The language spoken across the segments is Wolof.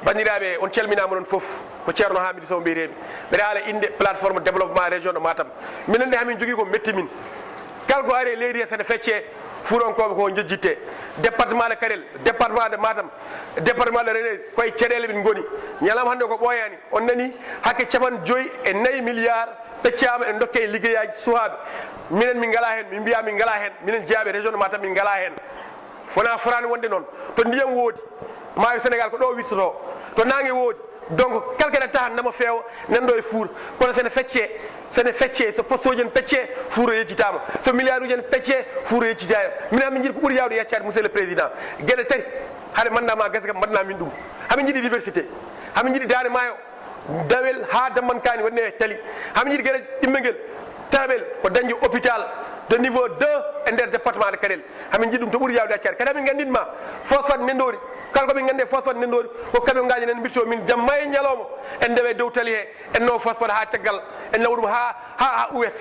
bandiraɓe on calminama noon foof ko ceerno Hamidou Sow mbiyetemi mbeɗa haala inde plateforme développement région de Matam minen de hamin jogui ko metti min kala ko ari leydi he sene fecce fuurankoɓe ko jejjitte département de Kanel département de Matam département de Réné koye caɗele min goni ñalama hannde ko ɓooyani on nani hakke 54 milliards peccama en dokke liggeyaji suhaɓe minen min ngala hen min mbiya min ngala hen minen jeeyaɓe région de Matam min ngala hen fona forani wonde noon to ndiyam woodi maayo Sénégal ko ɗo wittoto to nangue woodi donc kala kene tahan nama feewa nanɗo e fuura kono sene fecce so poste uji en pecce fuura yejjitama so milliard uji en pecce fuura yejjitama minen min jiiɗi ko ɓuuri yawde yeccade monsieur le président gueɗe tati haade mandama gasa kam mbaɗana min ɗum hamin jiiɗi diversité hamin jiiɗi dande maayo dawel ha dammankani wonne e tali hamin jiiɗi gueɗe ɗimmel taɓel ko dañde hôpital de niveau 2 e nder département de Kanel hamin jiiɗi ɗum to ɓuuri yawde accade kadi hamin gandinma phosphate ndendori kala komin gandi phosphate ndendori ko kaɓe nen mbirto min jamma e ñalawma en ndewe dow tali he en nawa phosphate ha caggal en nawa ɗum ha US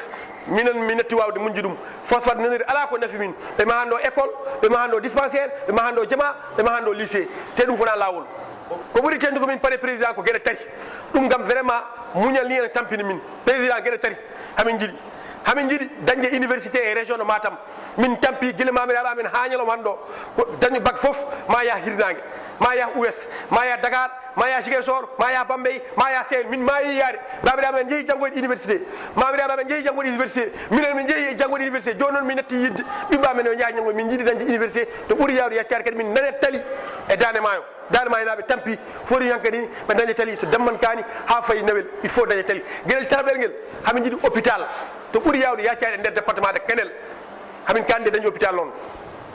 minen mi netti wawde muñji ɗum phosphate ndendori ala ko nafi min ɓe mahanno école ɓe mahanno dispensaire ɓe mahanno jama ɓe mahanno lycée te ɗum fona lawol ko ɓuuri tendu komin paɗe président ko gueɗe tati ɗum kam vraiment muñal ni ene tampini min président gueɗe tati hamin jiiɗi dañde université e région de Matam min tampi guila mamiraɓe amen ha ñalawma hanɗo ko dañde bac foof ma yaha hirnangue ma yaha US ma yaha Dakar ma yaha Ziguinchor ma yaha Bambey ma yaha Saint min mayi yaade babiraɓe amen jeehi janggoyde université mamiraɓe amen jeehi janggoyde université minen min jeehi janggoyde université joni noon min netti yidde ɓiɓɓe amen o jaaha janggoyde min jiiɗi dañde université to ɓuuri yawde yeccade kadi min nane tali e dande maayo naɓe tampi foti hanke ni ɓe dañde tali to dammankani ha fayi nawel il faut dañde tali gueɗel taraɓel nguel hamin jiiɗi hôpital to ɓuuri yawde yeccade e nder département de Kanel hamin kandi dañi hôpital noon